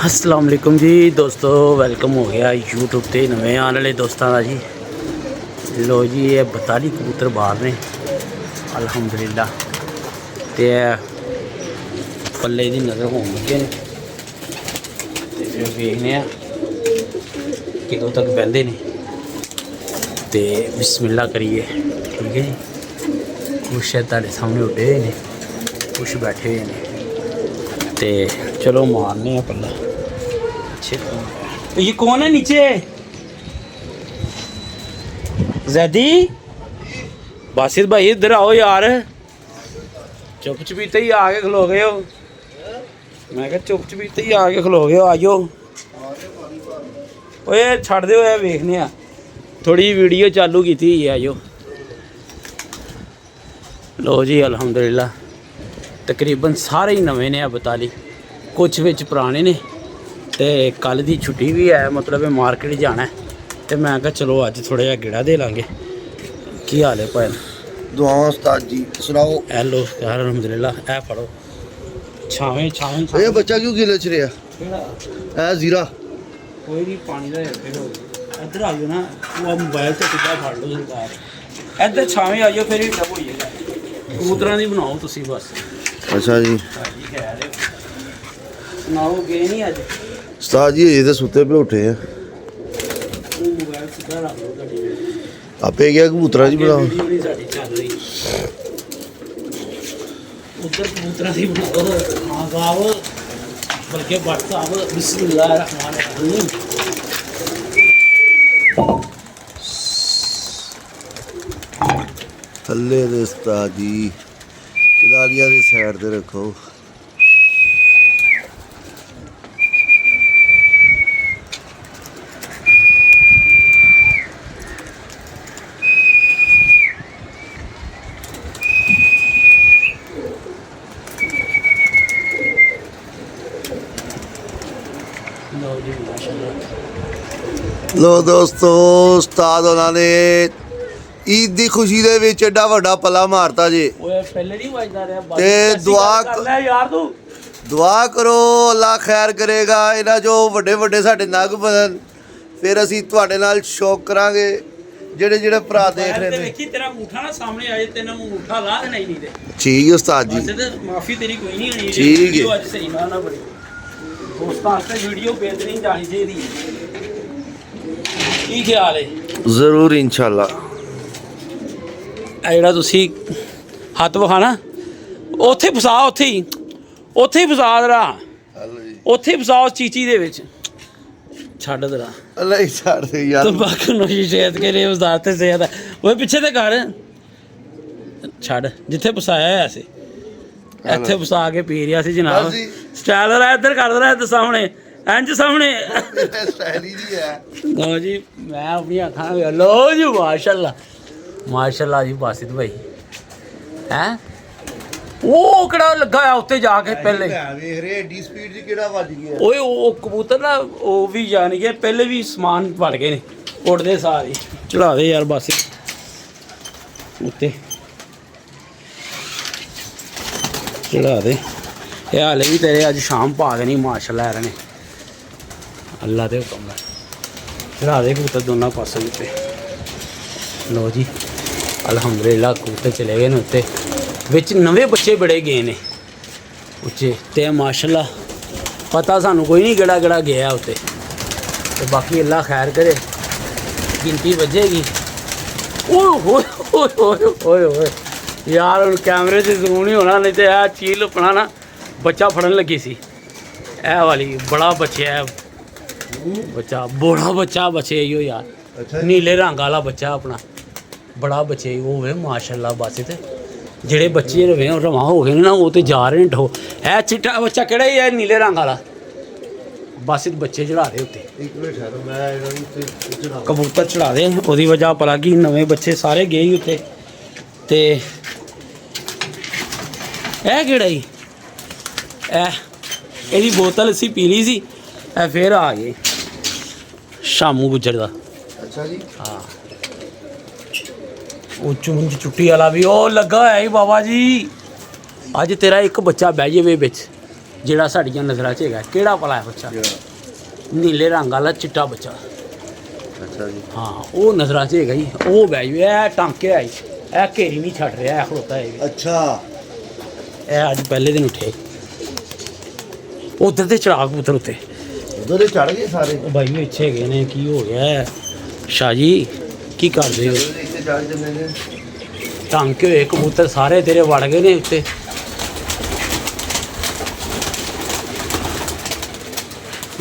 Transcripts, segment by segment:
अस्सलाम वालेकुम जी दोस्तों, वेलकम हो गया यूट्यूब ते नवे आने वाले दोस्तों का जी। लो जी, ये 42 कबूतर बाहर ने अल्हम्दुलिल्लाह। ते पल्ले दी नज़र होन लगे ने ते फिर देखने किदों तक बहते ने ते बिस्मिल्लाह करिए। ठीक है जी, कुछ तुहाडे सामने उड्डे हुए ने, कुछ बैठे हुए ने ते चलो मारने पल्ला। ये कौन है नीचे? जैदी बासित भाई इधर आओ यार, चुप चपीते ही आके खलो गए हो। मैं क्या चुप चपीते ही आके खलो गए हो, आजो ओए छड़ दो, वेखने आ थोड़ी वीडियो चालू की थी, आजो। लो जी अल्हम्दुलिल्लाह, तकरीबन सारे ही नवे ने 42, कुछ विच पुराने ने ते कल दी छुट्टी भी है, मतलब मार्केट जाना है ते मैं कहा चलो अज थोड़ा जिहा गेड़ा दे लांगे। की हाल है भाई? दुआवां उस्ताद जी, सुनाओ। हेलो यार अल्हम्दुलिल्लाह। ए फड़ो छावें छावें ये बच्चा क्यों गिले च रहा है? जीरा कोई नहीं, पानी का इधर आ जाओ ना, वो मोबाइल से सीधा फड़ लो सरकार। इधर छावें आ जाओ, फिर ही डब हो जाएगा। कबूतरां दी बनाओ तुसी बस। अच्छा जी, सुनाओ गए नहीं अज? उस्ताद जी ये तो सुते पे उठे हैं। मोबाइल सीधा रख लो गड्डी में। आपे क्या कबूतरा जी बनाओ? वीडियो नहीं साडी चल रही, उधर कबूतरा दी बनाओ। हाँ साहब, बल्कि भट्ट साहब बिस्मिल्लाहिर्रहमानिर्रहीम। थल्ले दे उस्ताद जी, किलारिया दे साइड ते रखो। लो जी माशाल्लाह। लो दोस्तों, उस्ताद उन्होंने ईद की खुशी दे विच एडा वड्डा पला मारता जी। ओए पहले नहीं बजदा रहा ते दुआ कर ले यार तू। दुआ करो अल्लाह खैर करेगा, इन्हां जो वड्डे वड्डे साडे नग बनन, फिर असीं तुहाडे नाल शौक करांगे। जेड़े जेड़े भरा देख रहे ने, देखी तेरा अंगूठा ना सामने आए, तेरा अंगूठा ला देना ही नहीं दे। ठीक है उस्ताद जी, माफी तेरी कोई नहीं होनी। ठीक है। वीडियो अज सही ना बड़ी दोस्तों आस्ते वीडियो बेहतरीन जानी चाहिए। की ख्याल है? जरूर इंशाल्लाह। ਜਿਹੜਾ ਤੁਸੀਂ ਹੱਥ ਵਿਖਾਣਾ ਉੱਥੇ ਫਸਾ, ਉੱਥੇ ਹੀ ਫਸਾ ਦਰਾ, ਉੱਥੇ ਹੀ ਫਸਾ ਉਸ ਚੀਚੀ ਦੇ ਵਿੱਚ। ਛੱਡ ਦਰਾ ਅੱਲਾ ਹੀ ਛੱਡ ਦੇ ਯਾਰ। ਤੰਬਾਕੂ ਨੋਸ਼ੀ ਸ਼ੇਤ ਕੇ ਰੇ ਉਸਦਾਰ ਤੇ ਸਿਹਤ ਉਹ ਪਿੱਛੇ ਤੇ ਘਰ ਛੱਡ, ਜਿੱਥੇ ਫਸਾਇਆ ਹੋਇਆ ਸੀ ਇੱਥੇ ਫਸਾ ਕੇ ਪੀ ਰਿਹਾ ਸੀ ਜਨਾਬ। ਸਟਾਈਲ ਦਾ ਇੱਧਰ ਕਰ ਦਰਾ, ਇੱਧਰ ਸਾਹਮਣੇ ਇੰਜ ਸਾਹਮਣੇ ਸਟਾਈਲ ਹੀ ਜੀ ਹੈ। ਲਓ ਜੀ, ਮੈਂ ਆਪਣੀਆਂ ਅੱਖਾਂ ਲਓ ਜੀ ਮਾਸ਼ਾਅੱਲਾ माशाल्लाह जी। बासित भाई हैं वो कड़ा लगा है उत्ते जाके पहले एडी स्पीड दी केड़ा वज गया ओए वो कबूतर ना वो भी जानी कि पहले भी समान पड़ गए ने उड़दे सारे। चढ़ा दे यार बासित उत्ते, चढ़ा दे। ये हाले भी तेरे अज शाम पा देनी माशाल्लाह यार ने, अल्लाह दे हुक्म नाल चढ़ा दे कबूतर दोनों पासों उत्ते। लो जी अल्हम्दुलिल्लाह, कबूतर चले गए ने उत्ते, विच नवे बच्चे बड़े गए ने उच्चे ते माशाल्लाह। पता सानू कोई नहीं केड़ा केड़ा गया उत्ते, ते बाकी अल्लाह खैर करे, गिनती बजेगी। ओए होए होए होए होए यार, हुण कैमरे से जूम नहीं होना, नहीं तो यह चील अपना ना बच्चा फड़न लगी सी। ए वाली बड़ा बच्चा है, बच्चा बड़ा बच्चा बचे यो यार। अच्छा, नीले रंग वाला बच्चा अपना बड़ा बच्चे वो वे माशाल्लाह। बस ते जेड़े बच्चे रवे रवा हो गए ना, वो तो जा रहे हैं ढो। है चिट्टा बच्चा केड़ा ही है नीले रंग वाला, बस बच्चे चढ़ा दे उत्ते, कबूतर चढ़ा दे। ओदी वजह पला कि नवे बच्चे सारे गए ही उत्ते। ते ए केड़ा ही एदी बोतल असी पी ली सी, फिर आ गए शामू गुजर दा। अच्छा जी, हाँ वो चुंझ चुट्टी वाला भी ओ लगा है ही बाबा जी। अज तेरा एक बच्चा बह जाए बिच ਜਿਹੜਾ ਸਾਡੀਆਂ ਨਜ਼ਰਾਂ 'ਚ ਹੈਗਾ। ਕਿਹੜਾ ਭਲਾ ਹੈ ਬੱਚਾ? ਨੀਲੇ ਰੰਗ ਵਾਲਾ ਚਿੱਟਾ ਬੱਚਾ। ਅੱਛਾ ਜੀ। ਹਾਂ ਉਹ ਨਜ਼ਰਾਂ 'ਚ ਹੈਗਾ ਜੀ। ਉਹ ਬਹਿ ਜੂ ਇਹ ਟਾਂਕੇ ਆਈ, ਇਹ ਘੇਰੀ ਨਹੀਂ ਛੱਡ ਰਿਹਾ, ਇਹ ਖਲੋਤਾ ਹੈ। ਅੱਛਾ ਇਹ ਅੱਜ ਪਹਿਲੇ ਦਿਨ ਉੱਠੇ। ਉਧਰ ਤੇ ਚਿਰਾਗ ਕਬੂਤਰ ਉੱਤੇ ਉਧਰ ਚੜ ਗਏ ਸਾਰੇ। ਉਹ ਬਾਈ ਵਿੱਚ ਹੈਗੇ ਨੇ। ਕੀ ਹੋ ਗਿਆ ਸ਼ਾਹ ਜੀ, ਕੀ ਕਰਦੇ ਹੋ? ਇੱਥੇ ਚੜ ਜਾਂਦੇ ਨੇ। ਟਾਂਕੇ ਹੋਏ ਕਬੂਤਰ ਸਾਰੇ ਤੇਰੇ ਵੜ ਗਏ ਨੇ ਉੱਤੇ।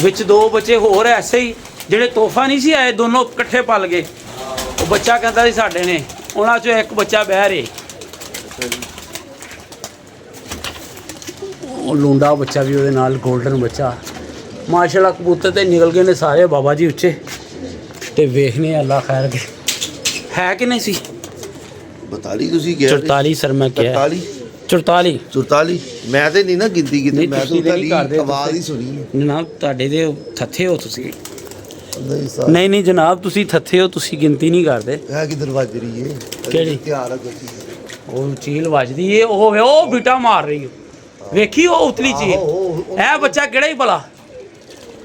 ਵਿੱਚ ਦੋ ਬੱਚੇ ਹੋਰ ਐਸੇ ਹੀ ਜਿਹੜੇ ਤੋਹਫਾ ਨਹੀਂ ਸੀ ਆਏ, ਦੋਨੋਂ ਇਕੱਠੇ ਪਲ ਗਏ। ਉਹ ਬੱਚਾ ਕਹਿੰਦਾ ਸੀ ਸਾਡੇ ਨੇ, ਉਹਨਾਂ 'ਚੋਂ ਇੱਕ ਬੱਚਾ ਬਹਿ ਰਿਹਾ। ਉਹ ਲੂੰਡਾ ਬੱਚਾ ਵੀ ਉਹਦੇ ਨਾਲ, 골ਡਨ ਬੱਚਾ। ਮਾਸ਼ਾਅੱਲਾ ਕਬੂਤਰ ਤੇ ਨਿਕਲ ਗਏ ਨੇ ਸਾਰੇ ਬਾਬਾ ਜੀ ਉੱਚੇ। ਤੇ ਵੇਖਨੇ ਅੱਲਾ ਖੈਰ ਕੇ ਹੈ ਕਿ ਨਹੀਂ ਸੀ। 42 ਤੁਸੀਂ ਕਿਹਾ 44 ਸਰ ਮੈਂ ਕਿਹਾ 44 44 ਮੈਂ ਤੇ ਨਹੀਂ ਨਾ ਗਿਣਤੀ ਕੀਤੀ, ਨਹੀਂ, ਮੈਂ ਤਾਂ ਤੁਸੀਂ ਤੇ ਨਹੀਂ ਤੁਹਾਡੀ ਕਰਦੇ, ਆਵਾਜ਼ ਹੀ ਸੁਣੀ ਹੈ। ਜਨਾਬ ਤੁਹਾਡੇ ਦੇ ਥੱਥੇ ਹੋ ਤੁਸੀਂ। ਨਹੀਂ ਸਰ ਨਹੀਂ ਨਹੀਂ ਜਨਾਬ ਤੁਸੀਂ ਥੱਥੇ ਹੋ, ਤੁਸੀਂ ਗਿਣਤੀ ਨਹੀਂ ਕਰਦੇ। ਹੈ ਕਿ ਦਰਵਾਜ਼ੇ ਰਹੀ ਹੈ ਕਿਹੜੀ? ਧਿਆਨ ਰੱਖੋ ਜੀ। ਉਹ ਚੀਲ ਵੱਜਦੀ ਏ, ਉਹ ਬੀਟਾ ਮਾਰ ਰਹੀ ਓ। ਵੇਖੀ ਉਹ ਉਤਲੀ ਚੀਲ। ਇਹ ਬੱਚਾ ਕਿਹੜਾ ਹੀ ਭਲਾ?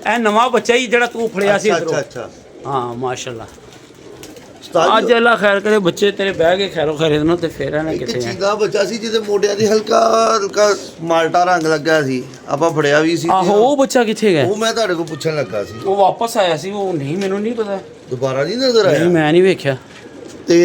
ਇਹ ਨਵਾਂ ਬੱਚਾ ਹੀ ਜਿਹੜਾ ਤੂੰ ਫੜਿਆ ਸੀ ਇੱਧਰੋਂ। ਅੱਛਾ ਹਾਂ ਮਾਸ਼ਾਅੱਲਾ। ਅੱਜ ਅੱਲਾ ਖੈਰ ਕਰੇ, ਬੱਚੇ ਤੇਰੇ ਬਹਿ ਗਏ ਖੈਰੋ ਖੈਰੇ ਨੂੰ। ਤੇ ਫੇਰ ਇਹਨੇ ਇੱਕ ਕਿੱਥੇ ਆ? ਚੀਗਾ ਬੱਚਾ ਸੀ ਜਿਹਦੇ ਮੋਢਿਆਂ ਤੇ ਹਲਕਾ ਹਲਕਾ ਮਾਲਟਾ ਰੰਗ ਲੱਗਾ ਸੀ, ਆਪਾਂ ਫੜਿਆ ਵੀ ਸੀ। ਆਹੋ ਉਹ ਬੱਚਾ ਕਿੱਥੇ ਗਿਆ? ਉਹ ਮੈਂ ਤੁਹਾਡੇ ਕੋਲ ਪੁੱਛਣ ਲੱਗਾ ਸੀ। ਉਹ ਵਾਪਸ ਆਇਆ ਸੀ। ਉਹ ਨਹੀਂ, ਮੈਨੂੰ ਨਹੀਂ ਪਤਾ। ਦੁਬਾਰਾ ਨਹੀਂ ਨਜ਼ਰ ਨਹੀਂ ਆਇਆ? ਮੈਂ ਨਹੀਂ ਵੇਖਿਆ। ਤੇ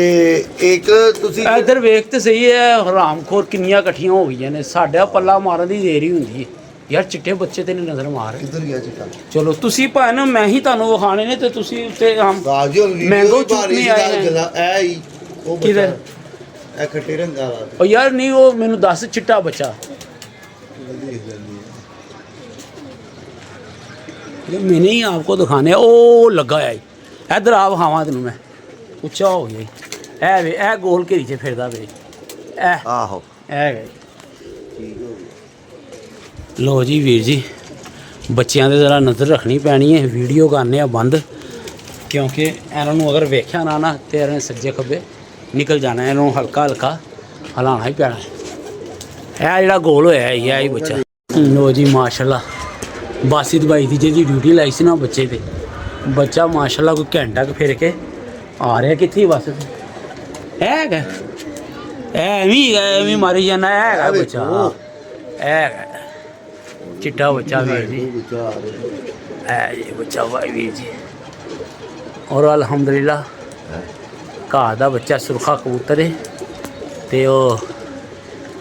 ਇੱਕ ਤੁਸੀਂ ਇੱਧਰ ਵੇਖ ਤੇ ਸਹੀ ਹੈ, ਹਰਾਮਖੋਰ ਕਿੰਨੀਆਂ ਇਕੱਠੀਆਂ ਹੋ ਗਈਆਂ ਨੇ। ਸਾਡਾ ਪੱਲਾ ਮਾਰਨ ਦੀ ਦੇਰ ਹੀ ਹੁੰਦੀ ਹੈ ਯਾਰ। ਚਿੱਟੇ ਬੱਚੇ ਤੇ ਨਜ਼ਰ ਮਾਰ। ਕਿੱਧਰ ਗਿਆ ਚਿੱਟਾ? ਚਲੋ ਤੁਸੀਂ ਭਾਵੇਂ ਮੈਂ ਹੀ ਤੁਹਾਨੂੰ ਵਿਖਾਣੇ ਨੇ ਤੇ ਤੁਸੀਂ ਉੱਤੇ ਮੈਂਗੋ ਚੁੱਕਣੇ ਆਏ ਨੇ। ਐ ਹੀ ਉਹ ਕਿਧਰ? ਇਹ ਖੱਟੇ ਰੰਗ ਵਾਲਾ। ਉਹ ਯਾਰ ਨਹੀਂ, ਉਹ ਮੈਨੂੰ ਦੱਸ ਚਿੱਟਾ ਬੱਚਾ। मैंने ही आपको दिखाने ਉਹ ਲੱਗਾ ਹੈ। ਇੱਧਰ ਆ ਵਿਖਾਵਾਂ ਤੈਨੂੰ ਮੈਂ। ਉੱਚਾ ਹੋ ਗਿਆ ਇਹ ਵੇ, ਇਹ ਗੋਲ ਘੇਰੀ 'ਚ ਫਿਰਦਾ ਵੇ ਇਹ। ਆਹੋ ਇਹ ਗਏ। ਲੋ ਜੀ ਵੀਰ ਜੀ, ਬੱਚਿਆਂ ਦੇ ਜ਼ਰਾ ਨਜ਼ਰ ਰੱਖਣੀ ਪੈਣੀ ਹੈ। ਵੀਡੀਓ ਕਰਨੇ ਆ ਬੰਦ, ਕਿਉਂਕਿ ਇਹਨਾਂ ਨੂੰ ਅਗਰ ਵੇਖਿਆ ਨਾ ਤੇ ਇਹਨਾਂ ਨੇ ਸੱਜੇ ਖੱਬੇ ਨਿਕਲ ਜਾਣਾ। ਇਹਨੂੰ ਹਲਕਾ ਹਲਕਾ ਹਿਲਾਉਣਾ ਹੀ ਪੈਣਾ। ਇਹ ਜਿਹੜਾ ਗੋਲ ਹੋਇਆ ਇਹ ਹੀ ਬੱਚਾ। ਲੋ ਜੀ ਮਾਸ਼ਾਅੱਲਾ, ਬਾਸਿਤ ਬਾਈ ਦੀ ਜਿਹਦੀ ਡਿਊਟੀ ਲਾਈ ਸੀ ਨਾ ਬੱਚੇ ਤੇ, ਬੱਚਾ ਮਾਸ਼ਾਅੱਲਾ ਕੋਈ ਘੰਟਾ ਕੁ ਫਿਰ ਕੇ ਆ ਰਿਹਾ। ਕਿੱਥੇ ਬਸ ਹੈਗਾ ਐਵੇਂ ਮਾਰੀ ਜਾਣਾ। ਹੈਗਾ ਬੱਚਾ, ਹੈਗਾ ਚਿੱਟਾ ਬੱਚਾ ਵੀਰ ਜੀ। ਹੈ ਜੀ ਬੱਚਾ ਭਾਈ ਵੀਰ ਜੀ। ਔਰ ਅਲਹਮਦੁਲਿਲਾ ਘਾਹ ਦਾ ਬੱਚਾ ਸੁਰਖਾ ਕਬੂਤਰ ਹੈ ਤੇ ਉਹ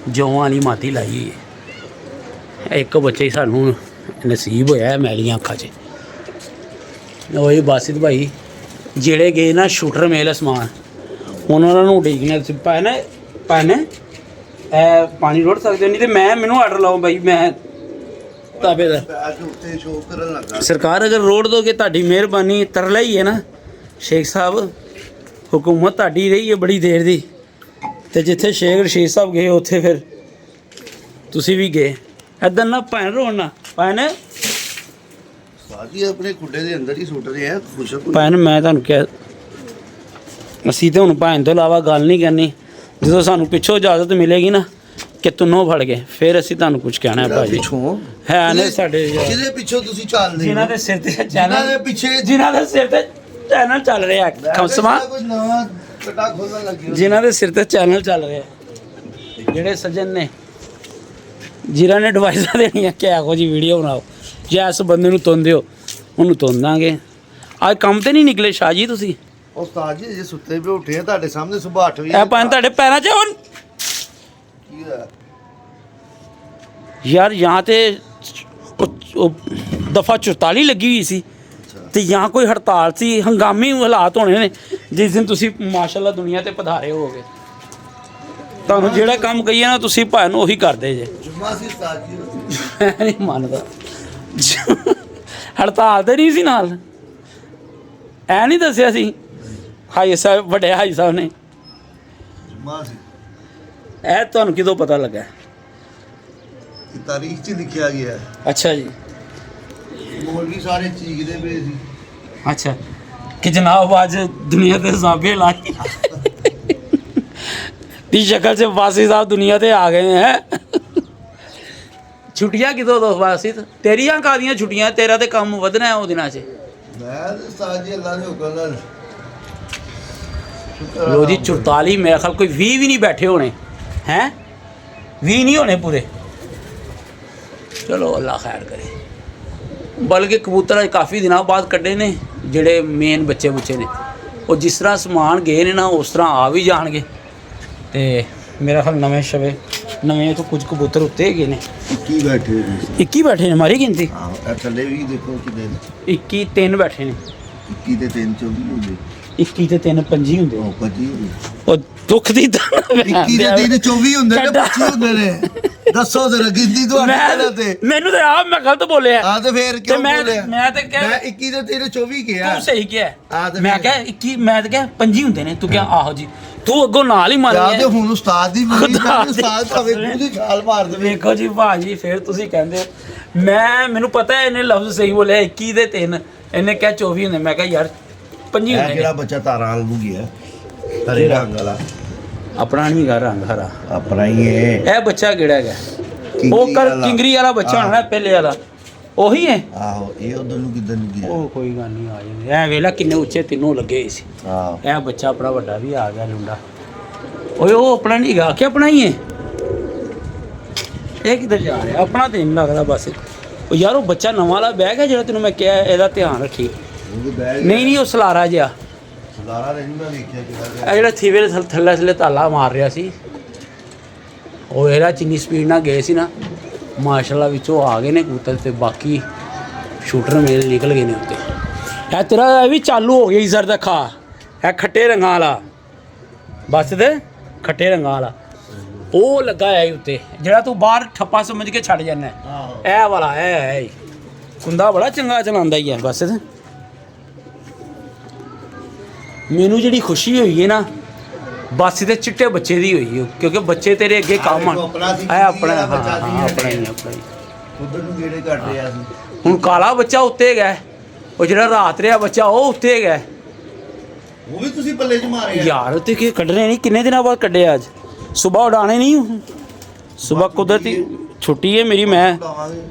ਜੌਆਂ ਵਾਲੀ ਮਾਤੀ ਲਾਈ ਹੈ। ਇੱਕ ਬੱਚਾ ਹੀ ਸਾਨੂੰ ਨਸੀਬ ਹੋਇਆ ਮੈਲੀਆਂ ਅੱਖਾਂ 'ਚ। ਉਹ ਬਾਸਿਤ ਭਾਈ ਜਿਹੜੇ ਗਏ ਨਾ ਸ਼ੂਟਰ ਮੇਲ ਅਸਮਾਨ, ਉਹਨਾਂ ਨੂੰ ਉਡੀਕਣਾ ਪੈਣਾ ਇਹ ਪਾਣੀ ਰੋੜ ਸਕਦੇ ਨਹੀਂ ਤੇ ਮੈਨੂੰ ਆਰਡਰ ਲਾਓ ਭਾਈ, ਮੈਂ ਤਾਬੇਦਾਰ। ਉੱਤੇ ਸ਼ੋਅ ਕਰਨ ਲੱਗਾ। ਸਰਕਾਰ ਅਗਰ ਰੋੜ ਦੋਗੇ ਤੁਹਾਡੀ ਮਿਹਰਬਾਨੀ। ਤਰਲਾ ਹੀ ਹੈ ਨਾ ਸ਼ੇਖ ਸਾਹਿਬ, ਹੁਕੂਮਤ ਤੁਹਾਡੀ ਰਹੀ ਹੈ ਬੜੀ ਦੇਰ ਦੀ। ਤੇ ਜਿੱਥੇ ਸ਼ੇਖ ਰਸ਼ੀਦ ਸਾਹਿਬ ਗਏ ਉੱਥੇ ਫਿਰ ਤੁਸੀਂ ਵੀ ਗਏ। ਇੱਦਾਂ ਨਾ ਭੈਣ ਰੋਣਾ ਭੈਣ। ਸਾਜੀ ਆਪਣੇ ਖੁੱਡੇ ਦੇ ਅੰਦਰ ਹੀ ਸੁੱਟ ਰਹੇ ਆ ਕੁਛ। ਭੈਣ ਮੈਂ ਤੁਹਾਨੂੰ ਕਿਹਾ, ਅਸੀਂ ਤੇ ਹੁਣ ਭੈਣ ਤੋਂ ਇਲਾਵਾ ਗੱਲ ਨਹੀਂ ਕਰਨੀ। ਜਦੋਂ ਸਾਨੂੰ ਪਿੱਛੋਂ ਇਜਾਜ਼ਤ ਮਿਲੇਗੀ ਨਾ ਕਿ ਤੁਨੋਂ ਫੜ ਗਏ, ਫਿਰ ਅਸੀਂ ਤੁਹਾਨੂੰ ਕੁਝ ਕਹਿਣਾ ਹੈ ਭਾਜੀ। ਪਿੱਛੋਂ ਹੈ ਨੇ ਸਾਡੇ ਜਿਹਦੇ ਪਿੱਛੋਂ ਤੁਸੀਂ ਚੱਲਦੇ ਜਿਨ੍ਹਾਂ ਦੇ ਸਿਰ ਤੇ ਜਿਨ੍ਹਾਂ ਦੇ ਪਿੱਛੇ ਜਿਨ੍ਹਾਂ ਦੇ ਸਿਰ ਤੇ ਚੈਨਲ ਚੱਲ ਰਿਹਾ ਖਮਸਮਾ, ਕੁਝ ਨਵਾਂ ਕਟਾ ਖੋਲਣ ਲੱਗੇ। ਜਿਨ੍ਹਾਂ ਦੇ ਸਿਰ ਤੇ ਚੈਨਲ ਚੱਲ ਰਿਹਾ, ਜਿਹੜੇ ਸੱਜਣ ਨੇ ਜਿਨ੍ਹਾਂ ਨੇ ਐਡਵਾਈਜ਼ਾਂ ਦੇਣੀਆਂ ਕਿ ਇਹੋ ਜਿਹੀ ਵੀਡੀਓ ਬਣਾਓ ਜਾਂ ਇਸ ਬੰਦੇ ਨੂੰ ਤੁੰਨ ਦਿਓ, ਉਹਨੂੰ ਤੁੰਨ ਦਾਂਗੇ। ਅੱਜ ਕੰਮ ਤੇ ਨਹੀਂ ਨਿਕਲੇ ਸ਼ਾਹ ਜੀ ਤੁਸੀਂ? ਉਸਤਾਦ ਜੀ ਜੇ ਸੁੱਤੇ ਪਏ ਉੱਠੇ ਆ ਤੁਹਾਡੇ ਸਾਹਮਣੇ ਸੁਬਾਹ 8 ਵਜੇ। ਇਹ ਭਾਵੇਂ ਤੁਹਾਡੇ ਪੈਰਾਂ 'ਚ ਹੁਣ ਕੀ ਹੋਇਆ? ਯਾਰ यहाँ ਤੇ ਦਫਾ 44 ਲੱਗੀ ਹੋਈ ਸੀ ਤੇ यहाँ ਕੋਈ ਹੜਤਾਲ ਸੀ। ਹੰਗਾਮੀ ਹਾਲਾਤ ਹੋਣੇ ਨੇ ਜਿਸ ਦਿਨ ਤੁਸੀਂ ਮਾਸ਼ਾਅੱਲਾ ਦੁਨੀਆ ਤੇ ਪਧਾਰੇ ਹੋਗੇ। ਤੁਹਾਨੂੰ ਜਿਹੜਾ ਕੰਮ ਕਹੀਏ ਨਾ ਤੁਸੀਂ ਭਾਵੇਂ ਨੂੰ ਉਹੀ ਕਰਦੇ ਜੇ। ਜੁਮਾ ਸੀ ਉਸਤਾਦ ਜੀ। ਮੈਂ ਨਹੀਂ ਮੰਨਦਾ। ਹੜਤਾਲ ਤੇ ਨਹੀਂ ਸੀ ਨਾਲ, ਐ ਨਹੀਂ ਦੱਸਿਆ ਸੀ ਹਾਈ ਸਾਹਿਬ, ਵੱਡੇ ਹਾਈ ਸਾਹਿਬ ਨੇ। ਜੁਮਾ ਸੀ। ਇਹ ਤੁਹਾਨੂੰ ਕਿਦੋਂ ਪਤਾ ਲੱਗਾ? ਤਾਰੀਖ 'ਚ ਲਿਖਿਆ ਗਿਆ। ਅੱਛਾ ਜੀ। ਮੌਲਵੀ ਸਾਰੇ ਚੀਕਦੇ ਪਏ ਸੀ। ਅੱਛਾ ਕਿ जनाब आज दुनिया के साबे लाई दी शक्ल से वासी साहब दुनिया से आ गए हैं। ਛੁੱਟੀਆਂ ਕਿਦੋਂ ਦੋ ਵਾਸੀ ਤੇਰੀਆਂ ਕਾਦੀਆਂ ਛੁੱਟੀਆਂ ਤੇਰਾ ਤੇ ਕੰਮ ਵਧਣਾ ਹੈ ਉਹ ਦਿਨਾਂ 'ਚ ਮੈਂ ਤੇ ਉਸਤਾਦ ਜੀ ਅੱਲਾ ਦੇ ਹੁਕਮ ਨਾਲ ਲੋ ਜੀ 44 ਮੇਰੇ ਖਿਆਲ ਕੋਈ 20 ਵੀ ਨਹੀਂ ਬੈਠੇ ਹੋਣੇ हैं 20 नहीं होने पूरे चलो अल्लाह खैर करे बल्कि कबूतर अज काफ़ी दिनों बाद कड्डे ने जेड़े मेन बच्चे बुच्चे ने वो जिस तरह समान गए ने ना उस तरह आ भी जाएंगे तो मेरा ख्याल नवे शवे नवे तो कुछ कबूतर उत्ते गए ने 21 बैठे ने 21 बैठे ने मारी गिनती हां थल्ले भी देखो कितने 21 3 बैठे ने 21 ਤੇ 3 24 ਹੁੰਦੇ 21 ਤੇ 3 25 ਹੁੰਦੇ ਉਹ 25 ਹੁੰਦੇ ਉਹ ਦੁੱਖ ਦੀ ਤਾਂ 21 ਦੇ 3 24 ਹੁੰਦੇ ਨੇ 25 ਹੁੰਦੇ ਨੇ ਦੱਸੋ ਜ਼ਰਾ ਗਿਣਤੀ ਤੁਹਾਡੇ ਤੇ ਮੈਨੂੰ ਤਾਂ ਆਪ ਮੈਂ ਗਲਤ ਬੋਲਿਆ ਆ ਤੇ ਫੇਰ ਕਿਉਂ ਬੋਲਿਆ ਮੈਂ ਤੇ ਕਿਹਾ ਮੈਂ 21 ਦੇ 3 24 ਕਿਹਾ ਤੂੰ ਸਹੀ ਕਿਹਾ ਆ ਤੇ ਮੈਂ ਕਿਹਾ 21 ਮੈਂ ਤੇ ਕਿਹਾ 25 ਹੁੰਦੇ ਨੇ ਤੂੰ ਕਿਹਾ ਆਹੋ ਜੀ ਤੂੰ ਅੱਗੋਂ ਨਾਲ ਹੀ ਮੰਨ ਯਾਰ ਤੇ ਗਿਆ ਹੁਣ ਉਸਤਾਦ ਦੀ ਬਣੀ ਤਾਂ ਉਸਤਾਦ ਭਾਵੇਂ ਖੁਦ ਹੀ ਛਾਲ ਮਾਰ ਦੇਵੇ ਵੇਖੋ ਜੀ ਭਾਜੀ ਫਿਰ ਤੁਸੀਂ ਕਹਿੰਦੇ ਹੋ ਮੈਂ ਮੈਨੂੰ ਪਤਾ ਹੈ ਇਹਨੇ ਲਫ਼ਜ਼ ਸਹੀ ਬੋਲਿਆ 21 ਦੇ 3 ਇਹਨੇ ਕਿਹਾ 24 ਹੁੰਦੇ ਮੈਂ ਕਿਹਾ ਯਾਰ 25 ਹੁੰਦੇ ਜਿਹੜਾ ਬੱਚਾ ਤਾਰਾਂ ਵਾਲ ਨੂੰ ਗਿਆ ਹਰੇ ਰੰਗ ਵਾਲਾ ਆਪਣਾ ਨਹੀਂ ਗਾ ਰੰਗ ਹਰਾ ਆਪਣਾ ਹੀ ਇਹ ਬੱਚਾ ਕਿਹੜਾ ਹੈਗਾ ਉਹ ਕਰ ਕਿੰਗਰੀ ਵਾਲਾ ਬੱਚਾ ਹੋਣਾ ਪਹਿਲੇ ਵਾਲਾ ਉਹੀ ਹੈ ਆਹੋ ਇਹ ਉਧਰ ਨੂੰ ਕਿੱਧਰ ਨੂੰ ਗਿਆ ਉਹ ਕੋਈ ਗੱਲ ਨਹੀਂ ਆ ਜਾਂਦੇ ਐ ਵੇਲਾ ਕਿੰਨੇ ਉੱਚੇ ਤਿੰਨੋਂ ਲੱਗੇ ਹੋਏ ਸੀ ਆਹੋ ਇਹ ਬੱਚਾ ਆਪਣਾ ਵੱਡਾ ਵੀ ਆ ਗਿਆ ਲੁੰਡਾ ਓਏ ਉਹ ਆਪਣਾ ਨਹੀਂ ਗਾ ਕਿ ਆਪਣਾ ਹੀ ਹੈ ਇਹ ਕਿੱਧਰ ਜਾ ਰਿਹਾ ਆਪਣਾ ਤੇ ਨਹੀਂ ਲੱਗਦਾ ਬਸ ਉਹ ਯਾਰ ਉਹ ਬੱਚਾ ਨਵਾਂ ਵਾਲਾ ਬੈਗ ਹੈ ਜਿਹੜਾ ਤੈਨੂੰ ਮੈਂ ਕਿਹਾ ਇਹਦਾ ਧਿਆਨ ਰੱਖੀ ਨਹੀਂ ਉਹ ਸਲਾਰਾ ਜਿਹਾ ਸਲਾਰਾ ਨਹੀਂ ਮੈਂ ਵੇਖਿਆ ਕਿਹੜਾ ਇਹ ਜਿਹੜਾ ਥੀਵੇ ਦੇ ਥੱਲੇ ਤਾਲਾ ਮਾਰ ਰਿਹਾ ਸੀ ਉਹ ਇਹਦਾ ਚਿੰਨੀ ਸਪੀਡ ਨਾਲ ਗਏ ਸੀ ਨਾ ਮਾਸ਼ਾਅੱਲਾ ਵਿੱਚੋਂ ਆ ਗਏ ਨੇ ਕਬੂਤਰ ਤੇ ਬਾਕੀ ਸ਼ੂਟਰ ਮੇਰੇ ਨਿਕਲ ਗਏ ਨੇ ਉੱਤੇ ਇਹ ਤੇਰਾ ਇਹ ਵੀ ਚਾਲੂ ਹੋ ਗਿਆ ਸਰ ਦਾ ਖਾ ਇਹ ਖੱਟੇ ਰੰਗਾਂ ਵਾਲਾ ਬਸ ਤੇ ਖੱਟੇ ਰੰਗਾਂ ਵਾਲਾ ਉਹ ਲੱਗਾ ਹੈ ਉੱਤੇ ਜਿਹੜਾ ਤੂੰ ਬਾਹਰ ਠੱਪਾ ਸਮਝ ਕੇ ਛੱਡ ਜਾਂਦਾ ਇਹ ਵਾਲਾ ਇਹ ਕੁੰਦਾ ਬੜਾ ਚੰਗਾ ਚਲਾਉਂਦਾ ਹੀ ਹੈ ਬਸ ਤੇ ਮੈਨੂੰ ਜਿਹੜੀ ਖੁਸ਼ੀ ਹੋਈ ਹੈ ਨਾ ਬਸ ਇਹਦੇ ਚਿੱਟੇ ਬੱਚੇ ਦੀ ਹੋਈ ਹੈ ਕਿਉਂਕਿ ਬੱਚੇ ਤੇਰੇ ਅੱਗੇ ਕੰਮ ਆਣ ਇਹ ਆਪਣਾ ਆਪਣਾ ਹੀ ਉਧਰ ਨੂੰ ਗੇੜੇ ਕੱਢ ਰਿਹਾ ਸੀ ਹੁਣ ਕਾਲਾ ਬੱਚਾ ਉੱਤੇ ਗਿਆ ਉਹ ਜਿਹੜਾ ਰਾਤ ਰਿਹਾ ਬੱਚਾ ਉਹ ਉੱਤੇ ਗਿਆ ਉਹ ਵੀ ਤੁਸੀਂ ਪੱਲੇ 'ਚ ਮਾਰੇ ਯਾਰ ਉੱਤੇ ਕੀ ਕੱਢਣੇ ਨਹੀਂ ਕਿੰਨੇ ਦਿਨਾਂ ਬਾਅਦ ਕੱਢਿਆ ਅੱਜ ਸਵੇਰ ਉਡਾਣੇ ਨਹੀਂ ਸਵੇਰ ਕੁਦਰਤੀ ਛੁੱਟੀ ਹੈ ਮੇਰੀ ਮੈਂ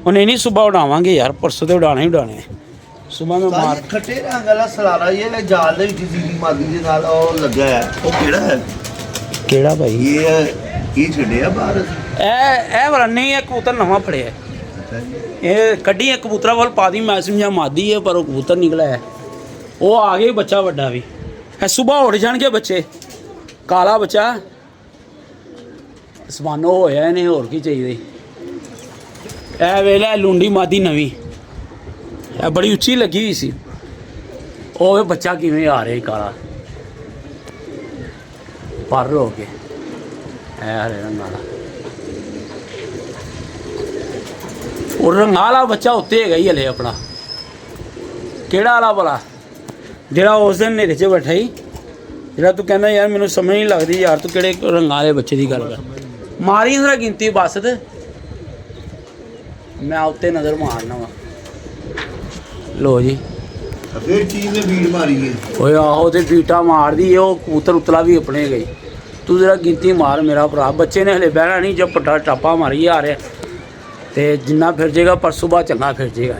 ਉਹ ਨਹੀਂ ਸਵੇਰ ਉਡਾਵਾਂਗੇ ਯਾਰ ਪਰਸੋਂ ਤੇ ਉਡਾਣੇ ਹੀ ਉਡਾਣੇ ਸਵੇਰ ਮੈਂ ਮਾਰ ਖੱਟੇ ਰੰਗ ਵਾਲਾ ਸਲਾਰਾ ਇਹ ਜਾਲ ਦੇ ਵਿੱਚ ਸੀਗੀ ਮਾਦੀ ਦੇ ਨਾਲ ਉਹ ਲੱਗਾ ਹੈ ਉਹ ਕਿਹੜਾ ਹੈ ਕਿਹੜਾ ਭਾਈ ਇਹ ਛੱਡਿਆ ਬਾਹਰ ਇਹ ਵਾਲਾ ਨਹੀਂ ਇਹ ਕਬੂਤਰ ਨਵਾਂ ਫੜਿਆ ਇਹ ਕੱਢੀ ਹੈ ਕਬੂਤਰਾਂ ਵੱਲ ਪਾ ਦੀ ਮੈਂ ਸਮਝਿਆ ਮਾਦੀ ਹੈ ਪਰ ਉਹ ਕਬੂਤਰ ਨਿਕਲਿਆ ਹੈ ਉਹ ਆ ਗਏ ਬੱਚਾ ਵੱਡਾ ਵੀ ਇਹ ਸਵੇਰ ਉੱਡ ਜਾਣਗੇ ਬੱਚੇ ਕਾਲਾ ਬੱਚਾ ਸਮਾਨੋ ਹੋਇਆ ਇਹਨੇ ਹੋਰ ਕੀ ਚਾਹੀਦਾ ਇਹ ਵੇਲੇ ਲੁੰਡੀ ਮਾਦੀ ਨਵੀਂ ਇਹ ਬੜੀ ਉੱਚੀ ਲੱਗੀ ਹੋਈ ਸੀ ਉਹ ਬੱਚਾ ਕਿਵੇਂ ਆ ਰਿਹਾ ਕਾਲਾ ਪਰ ਹੋ ਕੇ ਇਹ ਹਰੇ ਰੰਗ ਵਾਲਾ ਉਹ ਰੰਗ ਵਾਲਾ ਬੱਚਾ ਉੱਤੇ ਹੈਗਾ ਹੀ ਹਲੇ ਆਪਣਾ ਕਿਹੜਾ ਵਾਲਾ ਭਲਾ ਜਿਹੜਾ ਉਸ ਦਿਨ ਨੇਰੇ 'ਚ ਬੈਠਾ ਹੀ ਜਿਹੜਾ ਤੂੰ ਕਹਿੰਦਾ ਯਾਰ ਮੈਨੂੰ ਸਮਝ ਨਹੀਂ ਲੱਗਦੀ ਯਾਰ ਤੂੰ ਕਿਹੜੇ ਰੰਗਾਂ ਵਾਲੇ ਬੱਚੇ ਦੀ ਗੱਲ ਕਰ ਮਾਰੀ ਜ਼ਰਾ ਗਿਣਤੀ ਬਸ ਤੇ ਮੈਂ ਉੱਤੇ ਨਜ਼ਰ ਮਾਰਨਾ ਵਾ ਲੋ ਜੀ ਫੇਰ ਚੀਜ਼ ਨੇ ਵੀੜ ਮਾਰੀ ਹੈ ਓਏ ਆਹੋ ਤੇ ਬੀਟਾ ਮਾਰਦੀ ਉਹ ਕਬੂਤਰ ਉਤਲਾ ਵੀ ਆਪਣੇ ਗਈ ਤੂੰ ਜ਼ਰਾ ਗਿਣਤੀ ਮਾਰ ਮੇਰਾ ਭਰਾ ਬੱਚੇ ਨੇ ਹਲੇ ਬਹਿਣਾ ਨਹੀਂ ਜਦ ਪੱਟਾ ਟਾਪਾ ਮਾਰੀ ਆ ਰਿਹਾ ਤੇ ਜਿੰਨਾ ਫਿਰ ਜਾਏਗਾ ਪਰ ਸੁਬਾਹ ਚੰਗਾ ਫਿਰ ਜਾਏਗਾ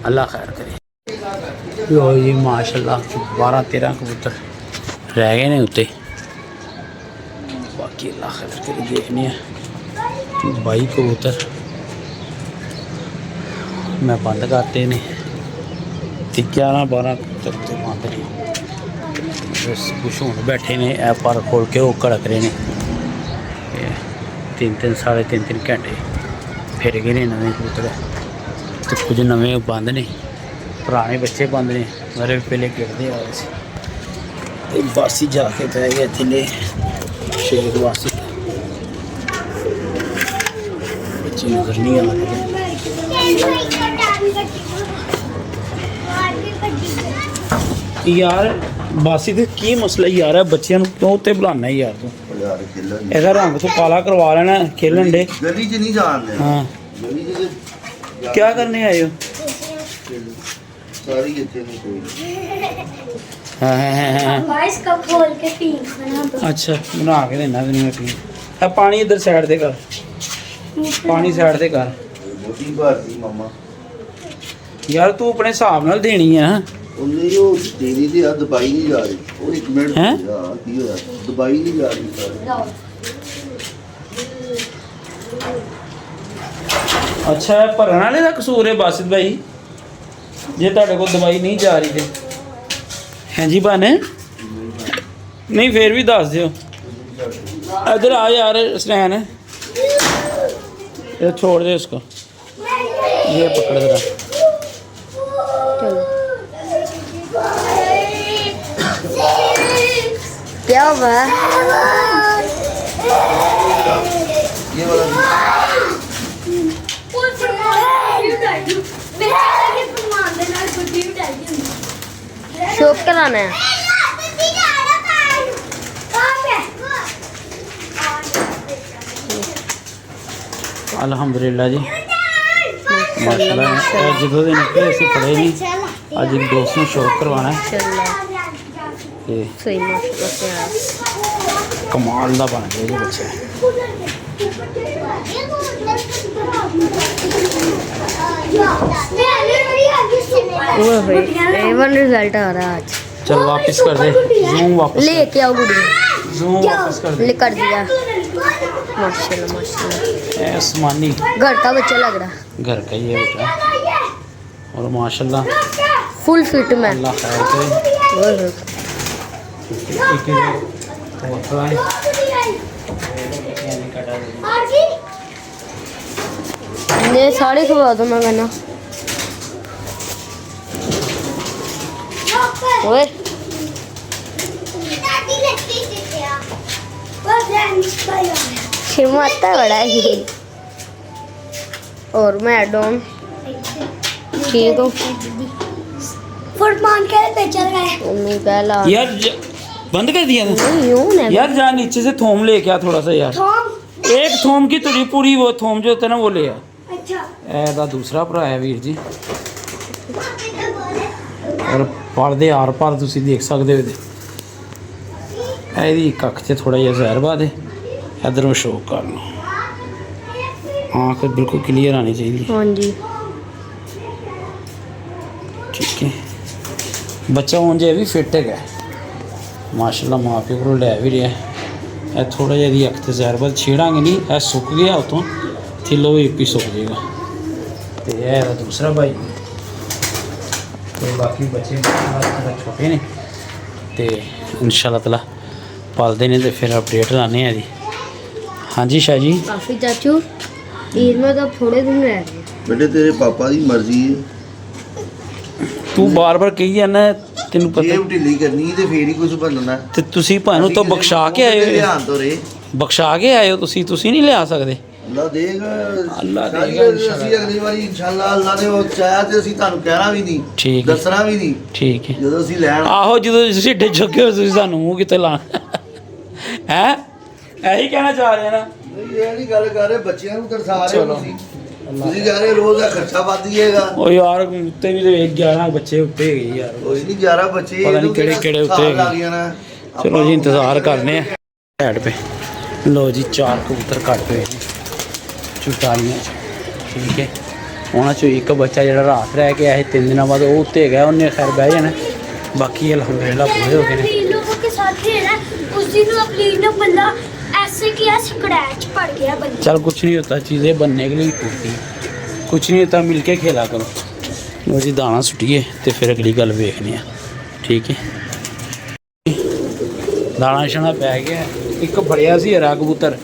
ਅੱਲਾ ਖੈਰ ਕਰੇ ਲੋ ਜੀ ਮਾਸ਼ਾਅੱਲਾ 12 13 ਕਬੂਤਰ ਰਹਿ ਗਏ ਨੇ ਉੱਤੇ ਬਾਕੀ ਅੱਲਾ ਖੈਰ ਕਰੇ ਦੇਖਨੇ ਆ 22 ਕਬੂਤਰ ਮੈਂ ਬੰਦ ਕਰਤੇ ਨੇ ਤੇ 11 12 ਕਬੂਤਰ ਤੇ ਬੰਦ ਨੇ ਬਸ ਕੁਛ ਹੁਣ ਬੈਠੇ ਨੇ ਇਹ ਪਰ ਖੋਲ ਕੇ ਉਹ ਕੜਕ ਰਹੇ ਨੇ 3 ਸਾਢੇ 3 ਘੰਟੇ ਫਿਰ ਗਏ ਨੇ ਨਵੇਂ ਕਬੂਤਰ ਤੇ ਕੁਝ ਨਵੇਂ ਬੰਦ ਨੇ ਪੁਰਾਣੇ ਬੱਚੇ ਬੰਦ ਨੇ ਮੇਰੇ ਪਹਿਲੇ ਗਿਰਦੇ ਆ ਰਹੇ ਸੀ ਤੇ ਬਾਸੀ ਜਾ ਕੇ ਪੈ ਗਏ ਥੱਲੇ ਸ਼ੇਰ ਵਾਸੀ ਬੱਚੇ ਨਜ਼ਰ ਨਹੀਂ ਆ ਰਹੇ ਯਾਰ ਬਾਸੀ ਤੇ ਕੀ ਮਸਲਾ ਯਾਰ ਹੈ ਬੱਚਿਆਂ ਨੂੰ ਕਿਉਂ ਉੱਤੇ ਬੁਲਾਣਾ ਯਾਰ ਤੂੰ ਯਾਰ ਖੇਲਣ ਇਹਦਾ ਰੰਗ ਤੋਂ ਕਾਲਾ ਕਰਵਾ ਲੈਣਾ ਖੇਲਣ ਦੇ ਗਲੀ 'ਚ ਨਹੀਂ ਜਾਣਦੇ ਹਾਂ ਗਲੀ 'ਚ ਕੀ ਕਰਨੇ ਆਏ ਹੋ ਸਾਰੀ ਇੱਥੇ ਨਹੀਂ ਕੋਈ ਹਾਂ इसका खोल के पिंक बना दो ਅੱਛਾ ਬਣਾ ਕੇ ਦੇਣਾ ਤੈਨੂੰ ਮੈਂ ਪੀ ਇਹ ਪਾਣੀ ਇੱਧਰ ਸਾਈਡ ਤੇ ਕਰ ਪਾਣੀ ਸਾਈਡ ਤੇ ਕਰ ਮੋਟੀ ਭਾਰਤੀ ਮਾਮਾ ਯਾਰ ਤੂੰ ਆਪਣੇ ਹਿਸਾਬ ਨਾਲ ਦੇਣੀ ਆ। ਉਹਨੇ ਉਹ ਦੇਣੀ ਤੇ ਆ ਦੁਬਈ ਨਹੀਂ ਜਾ ਰਹੀ ਉਹ 1 ਮਿੰਟ ਹੈਂ? ਆ ਕੀ ਹੋਇਆ ਦੁਬਈ ਨਹੀਂ ਜਾ ਰਹੀ ਸਰ ਅੱਛਾ ਇਹ ਭਰਨ ਵਾਲੇ ਦਾ ਕਸੂਰ ਹੈ ਬਾਸਿਤ ਭਾਈ, ਜੇ ਤੁਹਾਡੇ ਕੋਲ ਦਵਾਈ ਨਹੀਂ ਜਾ ਰਹੀ ਤੇ। ਹਾਂਜੀ ਬਾਨੇ ਨਹੀਂ ਫੇਰ ਵੀ ਦੱਸ ਦਿਓ। इधर आ यार स्नैन ये छोड़ दे इसको, ये पकड़ जरा। क्या हुआ? ये वाला शॉप कराना है। अल्हम्दुलिल्लाह जी माशाल्लाह जो दिन निकले ऐसे पढ़े नहीं, अज एक दोस्त ने शौक करवाना है ते सही माशाल्लाह से यार। कमाल का बन गया जी बच्चा। ओए भाई A1 रिजल्ट आ रहा है आज। चल वापस कर दे, जूम वापस लेके आओ गुड़िया। जूम वापस कर दे। ले कर दिया माशाल्लाह माशाल्लाह। ए आसमानी घर का बच्चा लग रहा, घर का ही है बेटा, और माशाल्लाह फुल फिट में। अल्लाह खैर करे। ओए होए। एक होता है ये सारे खवा दो मैं कहना। ओए शिमाता बड़ा ही। और मैं एडोन ठीक हूँ। फुटमान के पे चल गए। मम्मी पहला यार बंद कर दिया ना नहीं यूं ना यार, जा नीचे से थोम लेके आ थोड़ा सा यार। थॉम एक थोम की तुरी पूरी वो थोम जो होता है ना वो ले आ। अच्छा ਇਹਦਾ ਦੂਸਰਾ ਭਰਾ ਹੈ ਵੀਰ ਜੀ, ਔਰ ਪਰਦੇ ਆਰ ਪਾਰ ਤੁਸੀਂ ਦੇਖ ਸਕਦੇ ਹੋ ਇਹਦੇ। ਇਹਦੀ ਇੱਕ ਅੱਖ 'ਚ ਥੋੜਾ ਜਿਹਾ ਜ਼ਹਿਰ ਬਾਦ ਹੈ, ਇਧਰੋਂ ਸ਼ੋ ਕਰ ਲਓ। ਆਂਖ ਬਿਲਕੁਲ ਕਲੀਅਰ ਆਣੀ ਚਾਹੀਦੀ ਹੈ। हाँ जी ਠੀਕ ਹੈ ਬੱਚਾ ਉਂਝ ਇਹ ਵੀ ਫਿੱਟ ਹੈਗਾ ਮਾਸ਼ਾਅੱਲਾ, ਮਾਂ ਪਿਓ ਕੋਲ ਲੈ ਵੀ ਰਿਹਾ। ਇਹ ਥੋੜਾ ਜਿਹਾ ਇਹਦੀ ਅੱਖ 'ਤੇ ਜ਼ਹਿਰ ਬਾਦ ਛੇੜਾਂਗੇ ਨਹੀਂ, ਇਹ ਸੁੱਕ ਗਿਆ ਉਤੋਂ ਥਿੱਲੋਂ ਵੀ ਇੱਕ ਹੀ ਸੁੱਕ ਜਾਏਗਾ। ਤੇ ਇਹ ਇਹਦਾ ਦੂਸਰਾ ਭਾਈ, ਤੇ ਬਾਕੀ ਬੱਚੇ ਥੋੜਾ ਛੋਟੇ ਨੇ ਤੇ ਇਨਸ਼ਾਅੱਲਾ ਤਾਲਾ ਪਾਲਦੇ ਨੇ ਤੇ ਫਿਰ ਅਪਡੇਟ ਲਾਣੇ ਆ ਜੀ। ਹਾਂਜੀ ਸ਼ਾਹ ਜੀ। काफी चाचू ईद में तो थोड़े दिन रह गए। बेटे तेरे पापा ਦੀ ਮਰਜ਼ੀ ਹੈ, ਤੂੰ ਬਾਰ-ਬਾਰ ਕਹੀ ਜਾਂਦਾ, ਤੈਨੂੰ ਪਤਾ ਜੇਬ ਢਿੱਲੀ ਕਰਨੀ ਤੇ ਫੇਰ ਹੀ ਕੁਝ ਬਣਨਾ। ਤੇ ਤੁਸੀਂ ਭਾਨੂੰ ਤਾਂ ਬਖਸ਼ਾ ਕੇ ਆਏ ਹੋ, ਧਿਆਨ ਤੋਂ ਰੇ ਬਖਸ਼ਾ ਕੇ ਆਏ ਹੋ ਤੁਸੀਂ ਨਹੀਂ ਲਿਆ ਸਕਦੇ। ਅੱਲਾ ਦੇਗਾ, ਅੱਲਾ ਸਾਰੀ ਦੇਗਾ ਇਨਸ਼ਾਅੱਲਾ। ਅਸੀਂ ਅਗਲੀ ਵਾਰੀ ਇਨਸ਼ਾਅੱਲਾ ਅੱਲਾ ਨੇ ਉਹ ਚਾਹਿਆ ਤੇ ਅਸੀਂ ਤੁਹਾਨੂੰ ਕਹਿਣਾ ਵੀ ਨਹੀਂ, ਠੀਕ ਹੈ। ਦੱਸਣਾ ਵੀ ਨਹੀਂ। ਠੀਕ ਹੈ ਜਦੋਂ ਅਸੀਂ ਲੈਣ ਆਹੋ, ਜਦੋਂ ਤੁਸੀਂ ਢਿੱਡ ਚੁੱਕੇ ਹੋ ਤੁਸੀਂ ਸਾਨੂੰ ਮੂੰਹ ਕਿਤੇ ਲਾ ਹੈ ਇਹੀ ਕਹਿਣਾ ਚਾਹ ਰਹੇ ਨਾ। ਨਹੀਂ, ਇਹ ਨਹੀਂ ਗੱਲ ਕਰ ਰਹੇ, ਬੱਚਿਆਂ ਨੂੰ ਤਰਸਾ ਰਹੇ ਚਲੋ। ਹੋ ਤੁਸੀਂ ਕਹਿ ਰਹੇ ਰੋਜ਼ ਦਾ ਖਰਚਾ ਵੱਧ ਜਾਏਗਾ। ਉਹ ਯਾਰ ਉੱਤੇ ਵੀ ਤੇ 11 ਬੱਚੇ ਉੱਤੇ ਹੈਗੇ ਯਾਰ। ਕੋਈ ਨਹੀਂ 11 ਬੱਚੇ ਪਤਾ ਨਹੀਂ ਕਿਹੜੇ ਉੱਤੇ ਹੈਗੇ। ਲੱਗ ਜਾਣਾ। ਚਲੋ ਜੀ ਇੰਤਜ਼ਾਰ ਕਰਨੇ ਆ ਸਾਈਡ पे। ਲੋ ਜੀ 4 ਕਬੂਤਰ ਕੱਟ ਪਏ ਨੇ ਚੁਟਾਲੀਆਂ 'ਚ। ਠੀਕ ਹੈ ਉਹਨਾਂ 'ਚੋਂ ਇੱਕ ਬੱਚਾ ਜਿਹੜਾ ਰਾਤ ਰਹਿ ਕੇ ਆਇਆ 3 ਦਿਨਾਂ ਬਾਅਦ ਉਹ ਉੱਤੇ ਹੈਗਾ, ਉਹਨੇ ਖੈਰ ਬਹਿ ਜਾਣਾ। ਬਾਕੀ ਅਲਹਮਦੁਲਿल्लाह ਪੂਰੇ हो गए ने। अपने लोगों के साथ खेला उस दिन वो अपनी ने बंदा ऐसे किया स्क्रैच पड़ गया बंदा। चल कुछ नहीं होता, चीज़ें बनने के लिए टूटती हैं, कुछ नहीं होता, मिल के खेला करो। लो जी दाना सुटिए तो फिर अगली गल वेखने। ठीक है दाना छना पै गया। एक फड़िया सी हरा कबूतर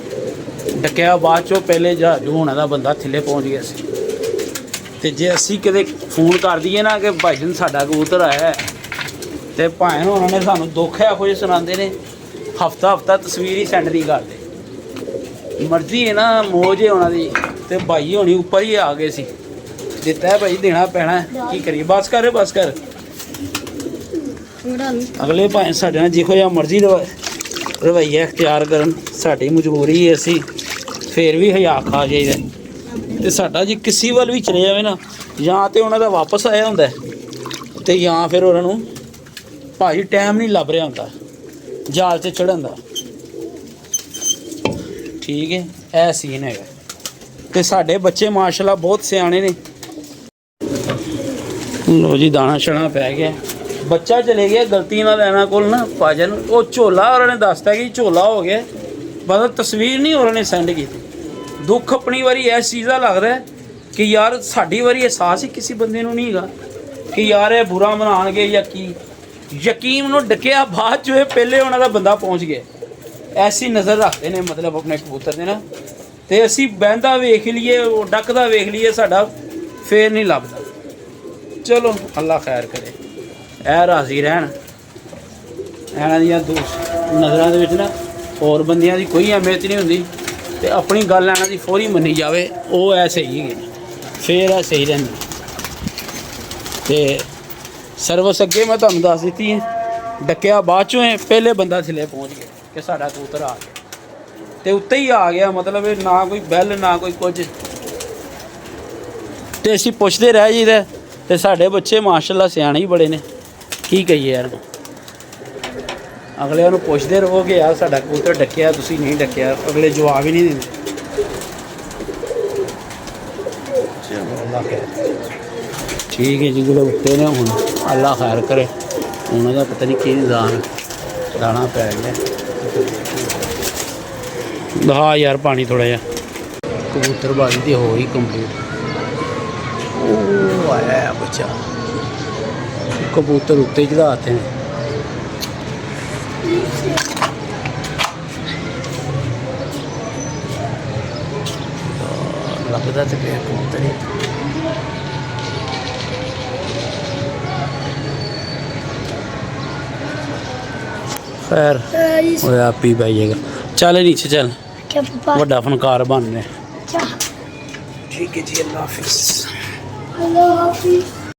डकिया, बाद चो पहले जहाज होने का बंदा थले पहुँच गया सी। ते जे असी कदे फोन कर दईए ना कि भाई जी साडा कबूतर आया है, तो भाएं उन्होंने सानू दुख है कुछ सुनाते हैं, हफ्ता हफ्ता तस्वीर ही सेंड नहीं करते। मर्जी है ना, मौज है उन्होंने, तो भाई होनी उपर ही आ गए सी। दिता है भाई, देना पैना है, की करिए। बस कर बस कर। अगले भाएं साढ़े नाल जिहो जिहा मर्जी रवैया अख्तियार करन, साडी मजबूरी है, असी फिर भी हया खा जाइए। तो साडा जी किसी वाल भी चले जाए ना, या तो उन्हों का वापस आया होंदा है, तो या फिर उन्होंने भाई टाइम नहीं लभ रहा होंदा जाल से चढ़न का। ठीक है, यह सीन है। ਤੇ ਸਾਡੇ ਬੱਚੇ ਮਾਸ਼ਾਅੱਲਾ ਬਹੁਤ ਸਿਆਣੇ ਨੇ। ਲੋ ਜੀ ਦਾਣਾ ਛਣਾ ਪੈ ਗਿਆ, ਬੱਚਾ ਚਲੇ ਗਿਆ ਗਲਤੀ ਨਾਲ ਇਹਨਾਂ ਕੋਲ ਨਾ ਭਾਜਨ, ਉਹ ਝੋਲਾ ਉਹਨਾਂ ਨੇ ਦੱਸਤਾ ਕਿ ਝੋਲਾ ਹੋ ਗਿਆ, ਮਤਲਬ ਤਸਵੀਰ ਨਹੀਂ ਉਹਨਾਂ ਨੇ ਸੈਂਡ ਕੀਤੀ। ਦੁੱਖ ਆਪਣੀ ਵਾਰੀ ਇਸ ਚੀਜ਼ ਦਾ ਲੱਗਦਾ ਕਿ ਯਾਰ ਸਾਡੀ ਵਾਰੀ ਅਹਿਸਾਸ ਹੀ ਕਿਸੇ ਬੰਦੇ ਨੂੰ ਨਹੀਂ ਹੈਗਾ ਕਿ ਯਾਰ ਇਹ ਬੁਰਾ ਮਨਾਉਣਗੇ ਜਾਂ ਕੀ। ਯਕੀਨ ਨੂੰ ਡੱਕਿਆ ਬਾਅਦ ਚੋਂ, ਇਹ ਪਹਿਲੇ ਉਹਨਾਂ ਦਾ ਬੰਦਾ ਪਹੁੰਚ ਗਿਆ। ਐਸੀ ਨਜ਼ਰ ਰੱਖਦੇ ਨੇ ਮਤਲਬ ਆਪਣੇ ਕਬੂਤਰ ਦੇ ਨਾ, ਤੇ ਅਸੀਂ ਬਹਿੰਦਾ ਵੇਖ ਲਈਏ, ਉਹ ਡੱਕਦਾ ਵੇਖ ਲਈਏ, ਸਾਡਾ ਫੇਰ ਨਹੀਂ ਲੱਭਦਾ। ਚਲੋ ਅੱਲਾ ਖੈਰ ਕਰੇ, ਇਹ ਰਾਜ਼ੀ ਰਹਿਣ। ਇਹਨਾਂ ਦੀਆਂ ਨਜ਼ਰਾਂ ਦੇ ਵਿੱਚ ਨਾ ਹੋਰ ਬੰਦਿਆਂ ਦੀ ਕੋਈ ਅਹਿਮੀਅਤ ਨਹੀਂ ਹੁੰਦੀ, ਤੇ ਆਪਣੀ ਗੱਲ ਇਹਨਾਂ ਦੀ ਫੌਰੀ ਮੰਨੀ ਜਾਵੇ, ਉਹ ਐ ਸਹੀ ਹੈਗੇ, ਫੇਰ ਇਹ ਸਹੀ ਰਹਿੰਦੀ। ਤੇ ਸਰਵਿਸ ਅੱਗੇ ਮੈਂ ਤੁਹਾਨੂੰ ਦੱਸ ਦਿੱਤੀ ਹੈ, ਡੱਕਿਆ ਬਾਅਦ ਚੋਂ ਹੈ, ਪਹਿਲੇ ਬੰਦਾ ਥੱਲੇ ਪਹੁੰਚ ਗਿਆ ਕਿ ਸਾਡਾ ਕਬੂਤਰ ਆ ਗਿਆ, ਤੇ ਉੱਤੇ ਹੀ ਆ ਗਿਆ। ਮਤਲਬ ਇਹ ਨਾ ਕੋਈ ਬੈਲ ਨਾ ਕੋਈ ਕੁਝ, ਤੇ ਅਸੀਂ ਪੁੱਛਦੇ ਰਹਿ ਜੀਦਾ। ਤੇ ਸਾਡੇ ਬੱਚੇ ਮਾਸ਼ਾਅੱਲਾ ਸਿਆਣੇ ਹੀ ਬੜੇ ਨੇ, ਕੀ ਕਹੀਏ ਯਾਰ। ਅਗਲਿਆਂ ਨੂੰ ਪੁੱਛਦੇ ਰਹੋ ਕਿ ਯਾਰ ਸਾਡਾ ਕਬੂਤਰ ਡੱਕਿਆ, ਤੁਸੀਂ ਨਹੀਂ ਡੱਕਿਆ, ਅਗਲੇ ਜਵਾਬ ਹੀ ਨਹੀਂ ਦਿੰਦੇ। ਠੀਕ ਹੈ ਜੀ, ਜਿਹੜੇ ਉੱਤੇ ਨੇ ਹੁਣ ਅੱਲਾ ਖੈਰ ਕਰੇ, ਉਹਨਾਂ ਦਾ ਪਤਾ ਨਹੀਂ ਕੀ ਨਿਜ਼ਾਮ ਦਾਣਾ ਪੈ ਗਿਆ। ਦਿਖਾ ਯਾਰ ਪਾਣੀ ਥੋੜਾ ਜਿਹਾ, ਕਬੂਤਰਬਾਜ਼ੀ ਤੇ ਹੋ ਹੀ ਕੰਪਲੀਟ। ਉਹ ਆਇਆ ਬੱਚਾ, ਕਬੂਤਰ ਉੱਤੇ ਚੜਾਤੇ ਨੇ। ਲੱਗਦਾ ਤੇ ਪਿਆ ਕਬੂਤਰ ਹੀ। खैर वो आप ही पाइएगा। चल नीचे चल, क्या पापा? बड़ा फनकार बन रहे। क्या? ठीक है जी, अल्लाह हाफिज़। अल्लाह हाफिज़।